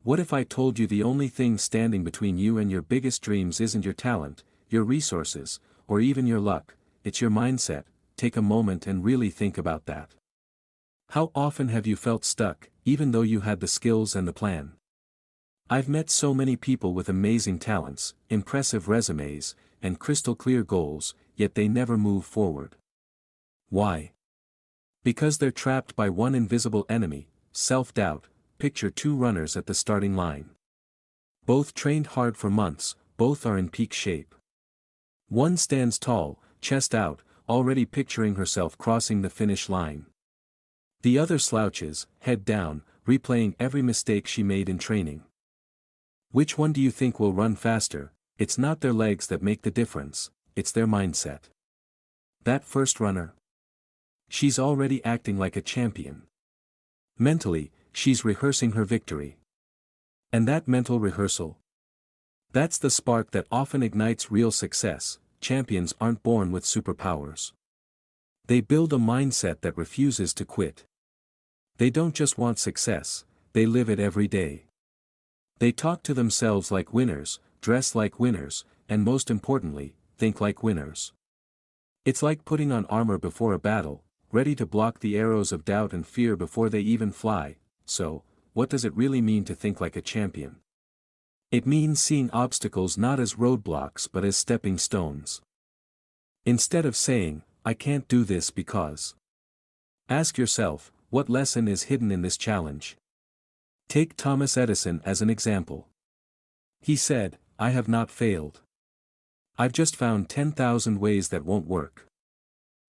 What if I told you the only thing standing between you and your biggest dreams isn't your talent, your resources, or even your luck, it's your mindset? Take a moment and really think about that. How often have you felt stuck, even though you had the skills and the plan? I've met so many people with amazing talents, impressive resumes, and crystal clear goals, yet they never move forward. Why? Because they're trapped by one invisible enemy, self-doubt. Picture two runners at the starting line. Both trained hard for months, both are in peak shape. One stands tall, chest out, already picturing herself crossing the finish line. The other slouches, head down, replaying every mistake she made in training. Which one do you think will run faster? It's not their legs that make the difference, it's their mindset. That first runner? She's already acting like a champion. Mentally, she's rehearsing her victory. And that mental rehearsal? That's the spark that often ignites real success. Champions aren't born with superpowers. They build a mindset that refuses to quit. They don't just want success, they live it every day. They talk to themselves like winners, dress like winners, and most importantly, think like winners. It's like putting on armor before a battle, ready to block the arrows of doubt and fear before they even fly. So, what does it really mean to think like a champion? It means seeing obstacles not as roadblocks but as stepping stones. Instead of saying, "I can't do this because." Ask yourself, what lesson is hidden in this challenge? Take Thomas Edison as an example. He said, "I have not failed. I've just found 10,000 ways that won't work."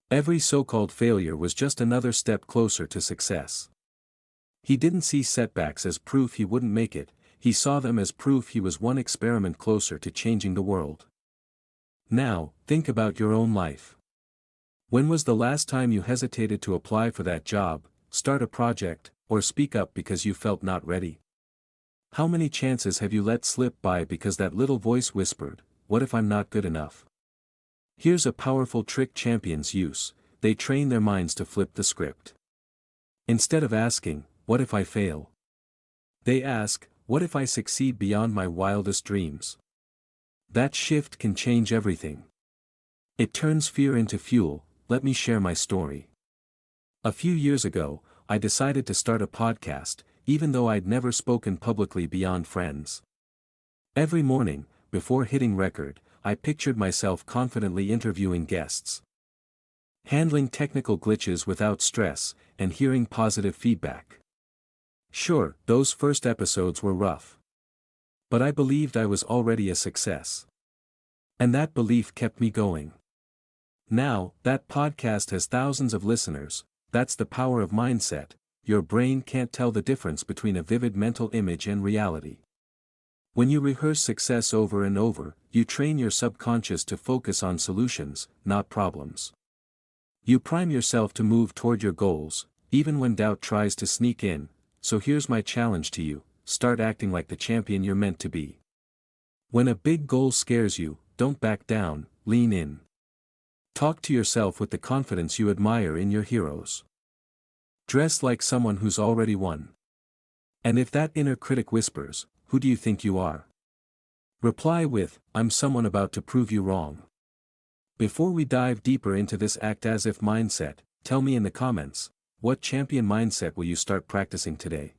Every so-called failure was just another step closer to success. He didn't see setbacks as proof he wouldn't make it, he saw them as proof he was one experiment closer to changing the world. Now, think about your own life. When was the last time you hesitated to apply for that job, start a project, or speak up because you felt not ready? How many chances have you let slip by because that little voice whispered, "What if I'm not good enough?" Here's a powerful trick champions use: they train their minds to flip the script. Instead of asking, "What if I fail?" they ask, "What if I succeed beyond my wildest dreams?" That shift can change everything. It turns fear into fuel. Let me share my story. A few years ago, I decided to start a podcast, even though I'd never spoken publicly beyond friends. Every morning, before hitting record, I pictured myself confidently interviewing guests, handling technical glitches without stress, and hearing positive feedback. Sure, those first episodes were rough. But I believed I was already a success. And that belief kept me going. Now, that podcast has thousands of listeners. That's the power of mindset. Your brain can't tell the difference between a vivid mental image and reality. When you rehearse success over and over, you train your subconscious to focus on solutions, not problems. You prime yourself to move toward your goals, even when doubt tries to sneak in. So here's my challenge to you: start acting like the champion you're meant to be. When a big goal scares you, don't back down, lean in. Talk to yourself with the confidence you admire in your heroes. Dress like someone who's already won. And if that inner critic whispers, "Who do you think you are?" reply with, "I'm someone about to prove you wrong." Before we dive deeper into this act as if mindset, tell me in the comments, what champion mindset will you start practicing today?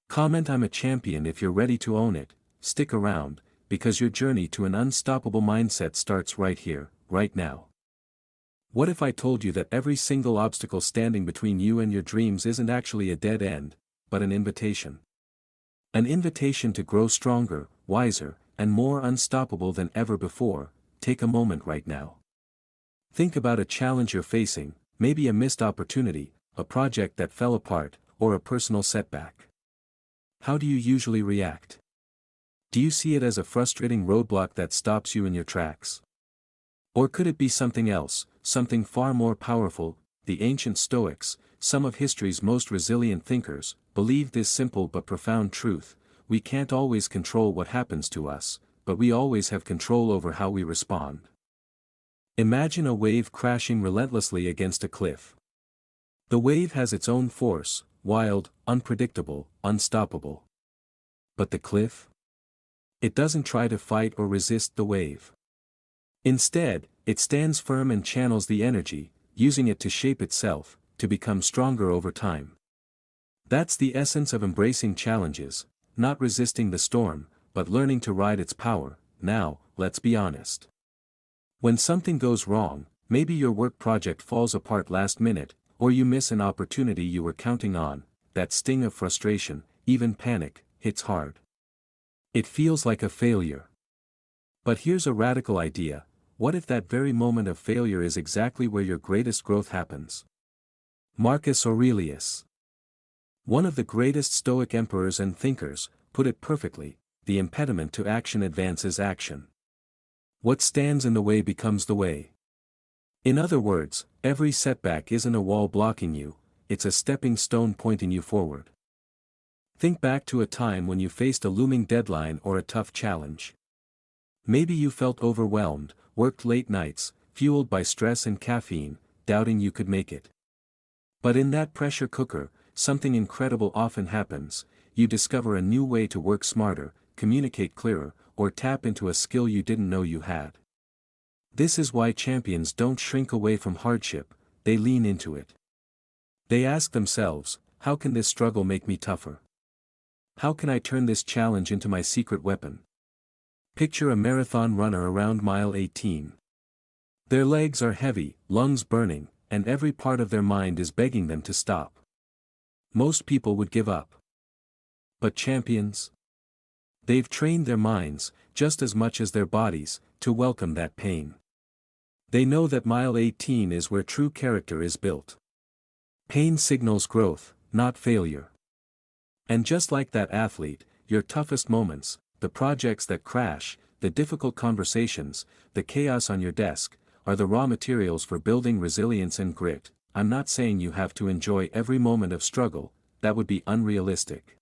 Comment "I'm a champion" if you're ready to own it. Stick around, because your journey to an unstoppable mindset starts right here, right now. What if I told you that every single obstacle standing between you and your dreams isn't actually a dead end, but an invitation? An invitation to grow stronger, wiser, and more unstoppable than ever before. Take a moment right now. Think about a challenge you're facing, maybe a missed opportunity, a project that fell apart, or a personal setback. How do you usually react? Do you see it as a frustrating roadblock that stops you in your tracks? Or could it be something else, something far more powerful? The ancient Stoics, some of history's most resilient thinkers, believed this simple but profound truth: we can't always control what happens to us, but we always have control over how we respond. Imagine a wave crashing relentlessly against a cliff. The wave has its own force, wild, unpredictable, unstoppable. But the cliff? It doesn't try to fight or resist the wave. Instead, it stands firm and channels the energy, using it to shape itself, to become stronger over time. That's the essence of embracing challenges, not resisting the storm, but learning to ride its power. Now, let's be honest. When something goes wrong, maybe your work project falls apart last minute, or you miss an opportunity you were counting on, that sting of frustration, even panic, hits hard. It feels like a failure. But here's a radical idea: what if that very moment of failure is exactly where your greatest growth happens? Marcus Aurelius, one of the greatest Stoic emperors and thinkers, put it perfectly: the impediment to action advances action. What stands in the way becomes the way. In other words, every setback isn't a wall blocking you, it's a stepping stone pointing you forward. Think back to a time when you faced a looming deadline or a tough challenge. Maybe you felt overwhelmed, worked late nights, fueled by stress and caffeine, doubting you could make it. But in that pressure cooker, something incredible often happens: you discover a new way to work smarter, communicate clearer, or tap into a skill you didn't know you had. This is why champions don't shrink away from hardship, they lean into it. They ask themselves, how can this struggle make me tougher? How can I turn this challenge into my secret weapon? Picture a marathon runner around mile 18. Their legs are heavy, lungs burning, and every part of their mind is begging them to stop. Most people would give up. But champions? They've trained their minds, just as much as their bodies, to welcome that pain. They know that mile 18 is where true character is built. Pain signals growth, not failure. And just like that athlete, your toughest moments, the projects that crash, the difficult conversations, the chaos on your desk, are the raw materials for building resilience and grit. I'm not saying you have to enjoy every moment of struggle, that would be unrealistic.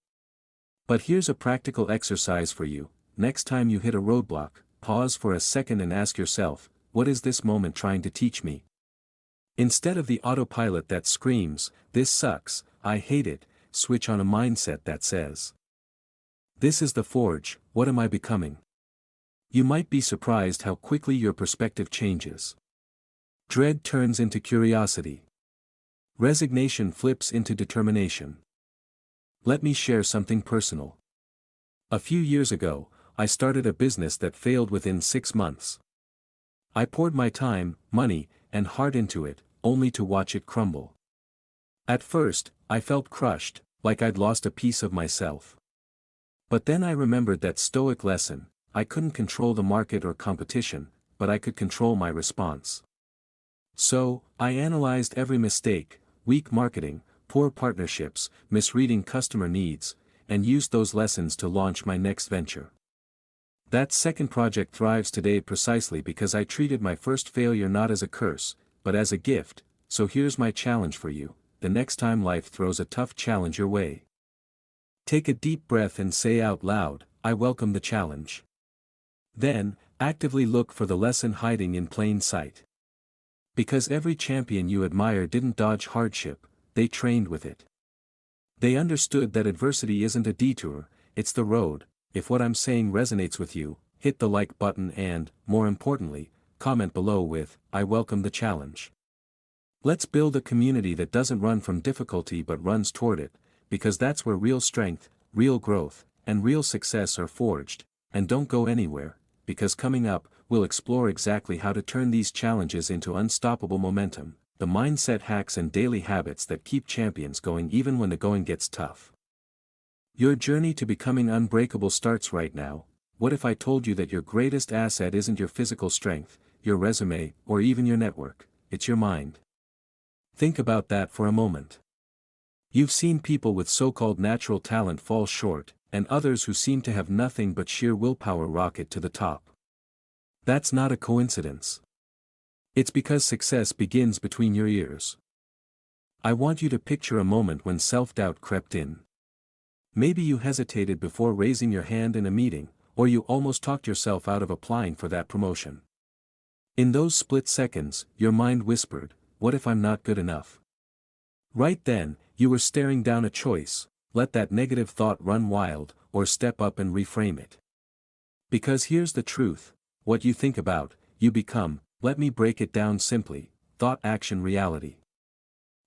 But here's a practical exercise for you: next time you hit a roadblock, pause for a second and ask yourself, what is this moment trying to teach me? Instead of the autopilot that screams, "This sucks, I hate it," switch on a mindset that says, "This is the forge, what am I becoming?" You might be surprised how quickly your perspective changes. Dread turns into curiosity. Resignation flips into determination. Let me share something personal. A few years ago, I started a business that failed within 6 months. I poured my time, money, and heart into it, only to watch it crumble. At first, I felt crushed, like I'd lost a piece of myself. But then I remembered that Stoic lesson: I couldn't control the market or competition, but I could control my response. So, I analyzed every mistake: weak marketing, poor partnerships, misreading customer needs, and used those lessons to launch my next venture. That second project thrives today precisely because I treated my first failure not as a curse, but as a gift. So here's my challenge for you: the next time life throws a tough challenge your way, take a deep breath and say out loud, "I welcome the challenge." Then, actively look for the lesson hiding in plain sight. Because every champion you admire didn't dodge hardship, they trained with it. They understood that adversity isn't a detour, it's the road. If what I'm saying resonates with you, hit the like button and, more importantly, comment below with, "I welcome the challenge." Let's build a community that doesn't run from difficulty but runs toward it, because that's where real strength, real growth, and real success are forged. And don't go anywhere, because coming up, we'll explore exactly how to turn these challenges into unstoppable momentum, the mindset hacks and daily habits that keep champions going even when the going gets tough. Your journey to becoming unbreakable starts right now. What if I told you that your greatest asset isn't your physical strength, your resume, or even your network, it's your mind? Think about that for a moment. You've seen people with so-called natural talent fall short, and others who seem to have nothing but sheer willpower rocket to the top. That's not a coincidence. It's because success begins between your ears. I want you to picture a moment when self-doubt crept in. Maybe you hesitated before raising your hand in a meeting, or you almost talked yourself out of applying for that promotion. In those split seconds, your mind whispered, "What if I'm not good enough?" Right then, you were staring down a choice: let that negative thought run wild, or step up and reframe it. Because here's the truth: what you think about, you become. Let me break it down simply: thought, action, reality.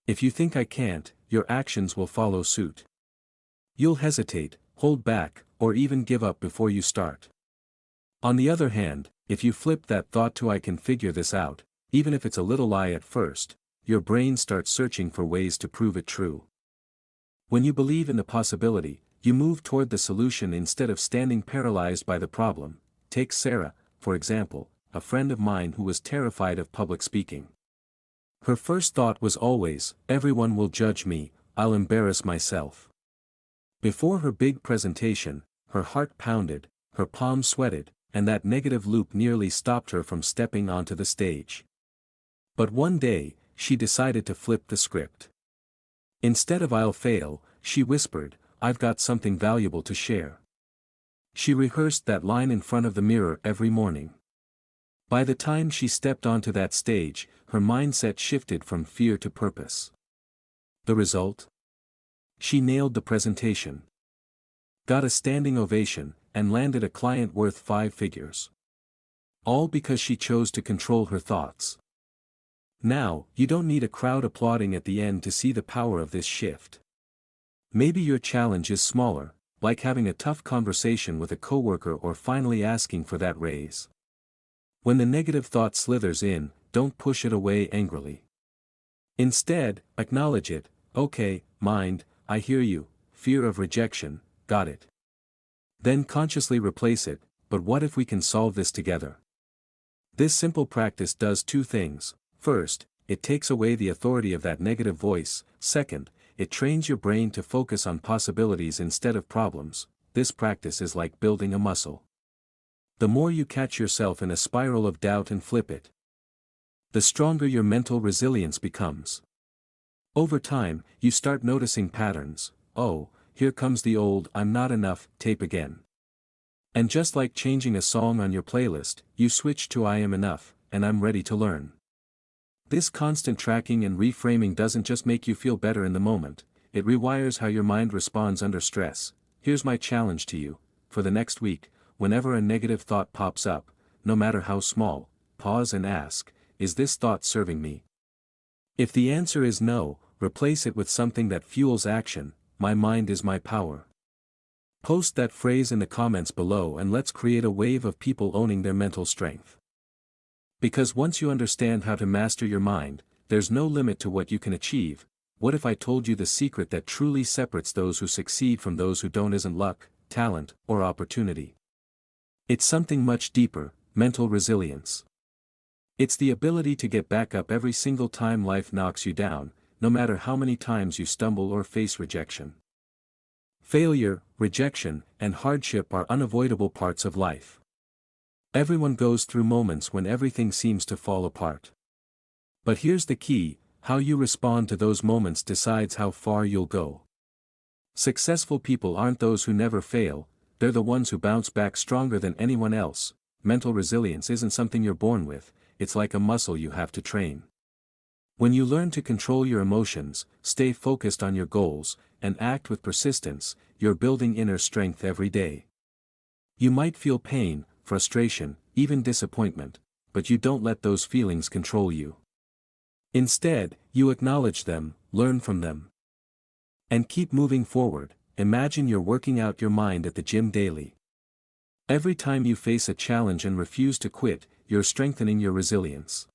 If you think I can't, your actions will follow suit. You'll hesitate, hold back, or even give up before you start. On the other hand, if you flip that thought to I can figure this out, even if it's a little lie at first, your brain starts searching for ways to prove it true. When you believe in the possibility, you move toward the solution instead of standing paralyzed by the problem. Take Sarah, for example, a friend of mine who was terrified of public speaking. Her first thought was always, everyone will judge me, I'll embarrass myself. Before her big presentation, her heart pounded, her palms sweated, and that negative loop nearly stopped her from stepping onto the stage. But one day, she decided to flip the script. Instead of I'll fail, she whispered, I've got something valuable to share. She rehearsed that line in front of the mirror every morning. By the time she stepped onto that stage, her mindset shifted from fear to purpose. The result? She nailed the presentation, got a standing ovation, and landed a client worth 5 figures. All because she chose to control her thoughts. Now, you don't need a crowd applauding at the end to see the power of this shift. Maybe your challenge is smaller, like having a tough conversation with a coworker or finally asking for that raise. When the negative thought slithers in, don't push it away angrily. Instead, acknowledge it. Okay, mind, I hear you, fear of rejection, got it. Then consciously replace it, but what if we can solve this together? This simple practice does 2 things. First, it takes away the authority of that negative voice. Second, it trains your brain to focus on possibilities instead of problems. This practice is like building a muscle. The more you catch yourself in a spiral of doubt and flip it, the stronger your mental resilience becomes. Over time, you start noticing patterns. Oh, here comes the old I'm not enough tape again. And just like changing a song on your playlist, you switch to I am enough, and I'm ready to learn. This constant tracking and reframing doesn't just make you feel better in the moment, it rewires how your mind responds under stress. Here's my challenge to you: for the next week, whenever a negative thought pops up, no matter how small, pause and ask, is this thought serving me? If the answer is no, replace it with something that fuels action. My mind is my power. Post that phrase in the comments below and let's create a wave of people owning their mental strength. Because once you understand how to master your mind, there's no limit to what you can achieve. What if I told you the secret that truly separates those who succeed from those who don't isn't luck, talent, or opportunity? It's something much deeper: mental resilience. It's the ability to get back up every single time life knocks you down, no matter how many times you stumble or face rejection. Failure, rejection, and hardship are unavoidable parts of life. Everyone goes through moments when everything seems to fall apart. But here's the key: how you respond to those moments decides how far you'll go. Successful people aren't those who never fail, they're the ones who bounce back stronger than anyone else. Mental resilience isn't something you're born with, it's like a muscle you have to train. When you learn to control your emotions, stay focused on your goals, and act with persistence, you're building inner strength every day. You might feel pain, frustration, even disappointment, but you don't let those feelings control you. Instead, you acknowledge them, learn from them, and keep moving forward. Imagine you're working out your mind at the gym daily. Every time you face a challenge and refuse to quit, you're strengthening your resilience.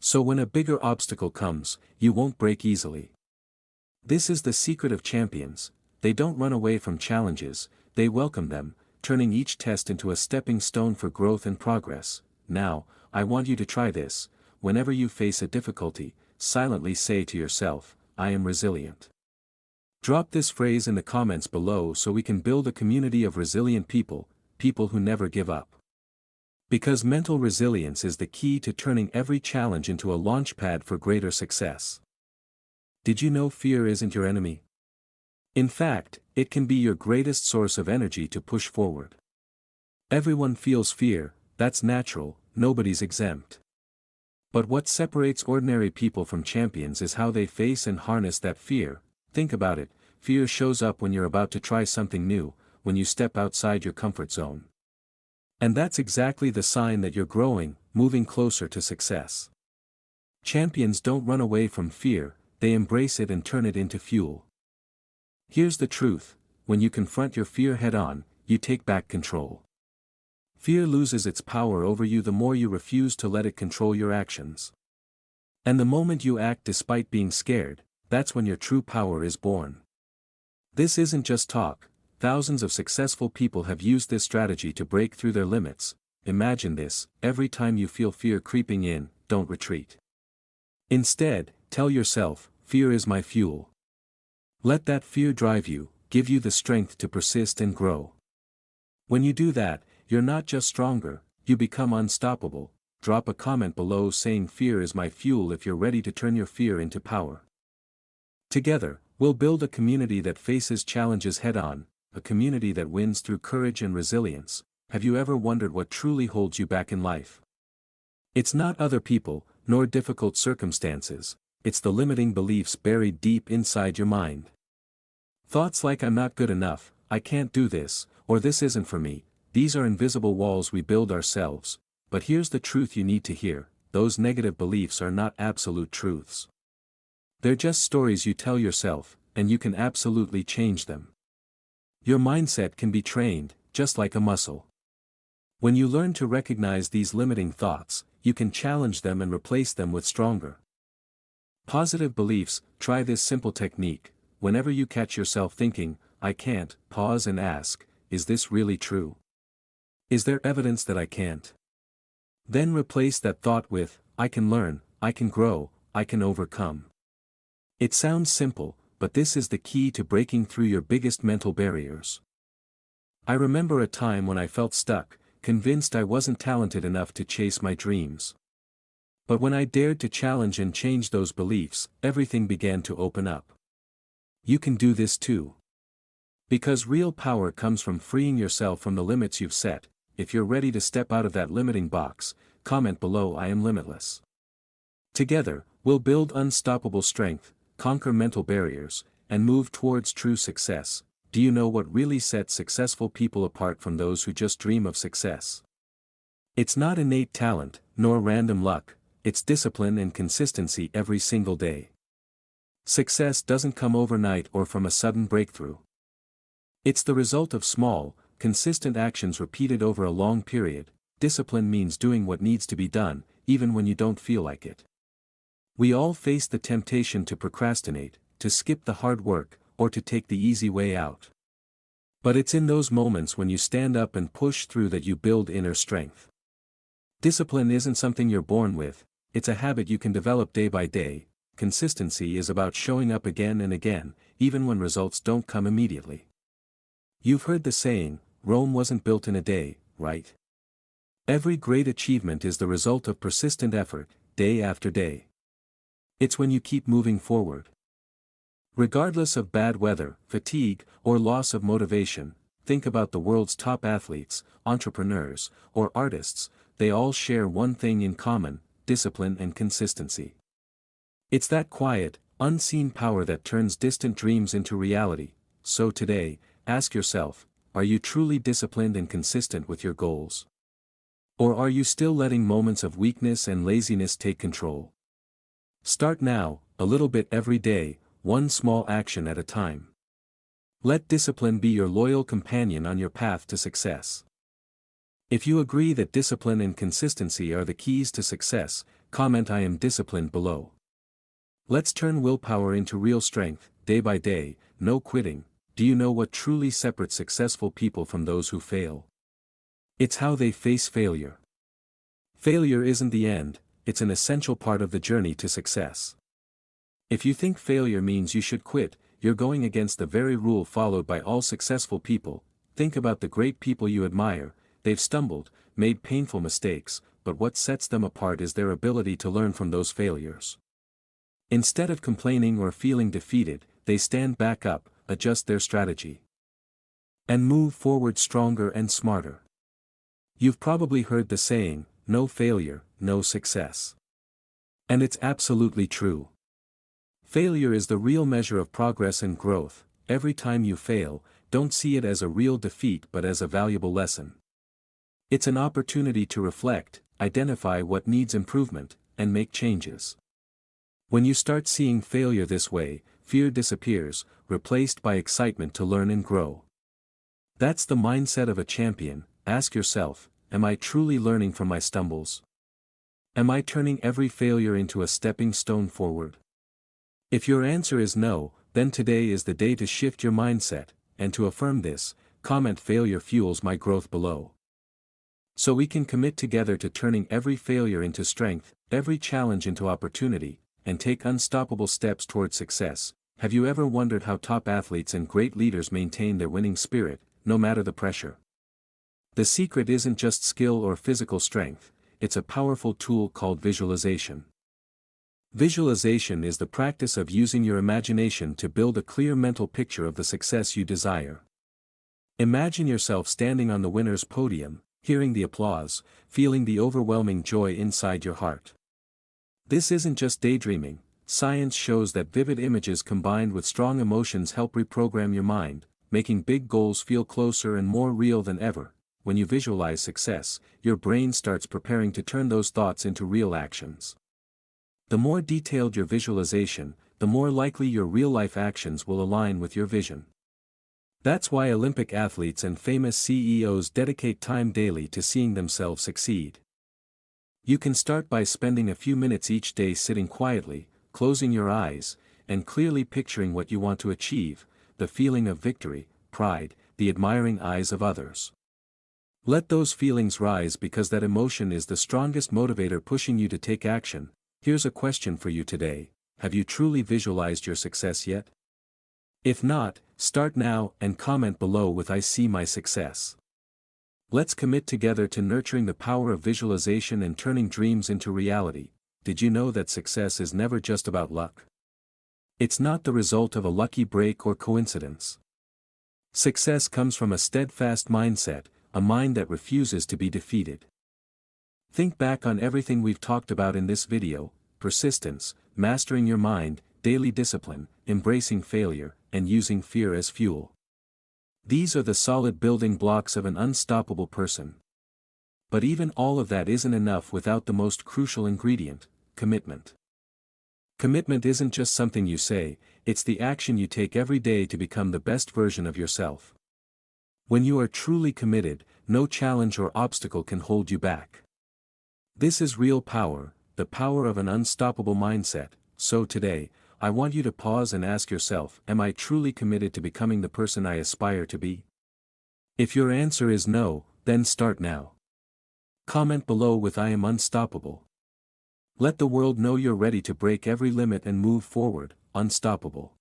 So when a bigger obstacle comes, you won't break easily. This is the secret of champions: they don't run away from challenges, they welcome them, turning each test into a stepping stone for growth and progress. Now, I want you to try this: whenever you face a difficulty, silently say to yourself, I am resilient. Drop this phrase in the comments below so we can build a community of resilient people, people who never give up. Because mental resilience is the key to turning every challenge into a launchpad for greater success. Did you know fear isn't your enemy? In fact, it can be your greatest source of energy to push forward. Everyone feels fear, that's natural, nobody's exempt. But what separates ordinary people from champions is how they face and harness that fear. Think about it: fear shows up when you're about to try something new, when you step outside your comfort zone. And that's exactly the sign that you're growing, moving closer to success. Champions don't run away from fear, they embrace it and turn it into fuel. Here's the truth: when you confront your fear head-on, you take back control. Fear loses its power over you the more you refuse to let it control your actions. And the moment you act despite being scared, that's when your true power is born. This isn't just talk. Thousands of successful people have used this strategy to break through their limits. Imagine this: every time you feel fear creeping in, don't retreat. Instead, tell yourself, fear is my fuel. Let that fear drive you, give you the strength to persist and grow. When you do that, you're not just stronger, you become unstoppable. Drop a comment below saying fear is my fuel if you're ready to turn your fear into power. Together, we'll build a community that faces challenges head-on, a community that wins through courage and resilience. Have you ever wondered what truly holds you back in life? It's not other people, nor difficult circumstances, it's the limiting beliefs buried deep inside your mind. Thoughts like "I'm not good enough," "I can't do this," or "this isn't for me," these are invisible walls we build ourselves. But here's the truth you need to hear: those negative beliefs are not absolute truths. They're just stories you tell yourself, and you can absolutely change them. Your mindset can be trained, just like a muscle. When you learn to recognize these limiting thoughts, you can challenge them and replace them with stronger, positive beliefs. Try this simple technique. Whenever you catch yourself thinking, "I can't," pause and ask, "Is this really true? Is there evidence that I can't?" Then replace that thought with, "I can learn, I can grow, I can overcome." It sounds simple, but this is the key to breaking through your biggest mental barriers. I remember a time when I felt stuck, convinced I wasn't talented enough to chase my dreams. But when I dared to challenge and change those beliefs, everything began to open up. You can do this too. Because real power comes from freeing yourself from the limits you've set. If you're ready to step out of that limiting box, comment below "I am limitless." Together, we'll build unstoppable strength, conquer mental barriers, and move towards true success. Do you know what really sets successful people apart from those who just dream of success? It's not innate talent, nor random luck, it's discipline and consistency every single day. Success doesn't come overnight or from a sudden breakthrough. It's the result of small, consistent actions repeated over a long period. Discipline means doing what needs to be done, even when you don't feel like it. We all face the temptation to procrastinate, to skip the hard work, or to take the easy way out. But it's in those moments when you stand up and push through that you build inner strength. Discipline isn't something you're born with, it's a habit you can develop day by day. Consistency is about showing up again and again, even when results don't come immediately. You've heard the saying, "Rome wasn't built in a day," right? Every great achievement is the result of persistent effort, day after day. It's when you keep moving forward, regardless of bad weather, fatigue, or loss of motivation. Think about the world's top athletes, entrepreneurs, or artists. They all share one thing in common: discipline and consistency. It's that quiet, unseen power that turns distant dreams into reality. So today, ask yourself, are you truly disciplined and consistent with your goals? Or are you still letting moments of weakness and laziness take control? Start now, a little bit every day, one small action at a time. Let discipline be your loyal companion on your path to success. If you agree that discipline and consistency are the keys to success, comment "I am disciplined" below. Let's turn willpower into real strength, day by day, no quitting. Do you know what truly separates successful people from those who fail? It's how they face failure. Failure isn't the end, it's an essential part of the journey to success. If you think failure means you should quit, you're going against the very rule followed by all successful people. Think about the great people you admire. They've stumbled, made painful mistakes, but what sets them apart is their ability to learn from those failures. Instead of complaining or feeling defeated, they stand back up, adjust their strategy, and move forward stronger and smarter. You've probably heard the saying, "No failure, no success." And it's absolutely true. Failure is the real measure of progress and growth. every time you fail, don't see it as a real defeat but as a valuable lesson. It's an opportunity to reflect, identify what needs improvement, and make changes. When you start seeing failure this way, fear disappears, replaced by excitement to learn and grow. That's the mindset of a champion. Ask yourself, am I truly learning from my stumbles? Am I turning every failure into a stepping stone forward? If your answer is no, then today is the day to shift your mindset, and to affirm this, comment "failure fuels my growth" below. So we can commit together to turning every failure into strength, every challenge into opportunity, and take unstoppable steps towards success. Have you ever wondered how top athletes and great leaders maintain their winning spirit, no matter the pressure? The secret isn't just skill or physical strength, it's a powerful tool called visualization. Visualization is the practice of using your imagination to build a clear mental picture of the success you desire. Imagine yourself standing on the winner's podium, hearing the applause, feeling the overwhelming joy inside your heart. This isn't just daydreaming. Science shows that vivid images combined with strong emotions help reprogram your mind, making big goals feel closer and more real than ever. When you visualize success, your brain starts preparing to turn those thoughts into real actions. The more detailed your visualization, the more likely your real-life actions will align with your vision. That's why Olympic athletes and famous CEOs dedicate time daily to seeing themselves succeed. You can start by spending a few minutes each day sitting quietly, closing your eyes, and clearly picturing what you want to achieve, the feeling of victory, pride, the admiring eyes of others. Let those feelings rise because that emotion is the strongest motivator pushing you to take action. Here's a question for you today: have you truly visualized your success yet? If not, start now and comment below with "I see my success." Let's commit together to nurturing the power of visualization and turning dreams into reality. Did you know that success is never just about luck? It's not the result of a lucky break or coincidence. Success comes from a steadfast mindset, a mind that refuses to be defeated. Think back on everything we've talked about in this video: persistence, mastering your mind, daily discipline, embracing failure, and using fear as fuel. These are the solid building blocks of an unstoppable person. But even all of that isn't enough without the most crucial ingredient: commitment. Commitment isn't just something you say, it's the action you take every day to become the best version of yourself. When you are truly committed, no challenge or obstacle can hold you back. This is real power, the power of an unstoppable mindset. So today, I want you to pause and ask yourself, am I truly committed to becoming the person I aspire to be? If your answer is no, then start now. Comment below with "I am unstoppable." Let the world know you're ready to break every limit and move forward, unstoppable.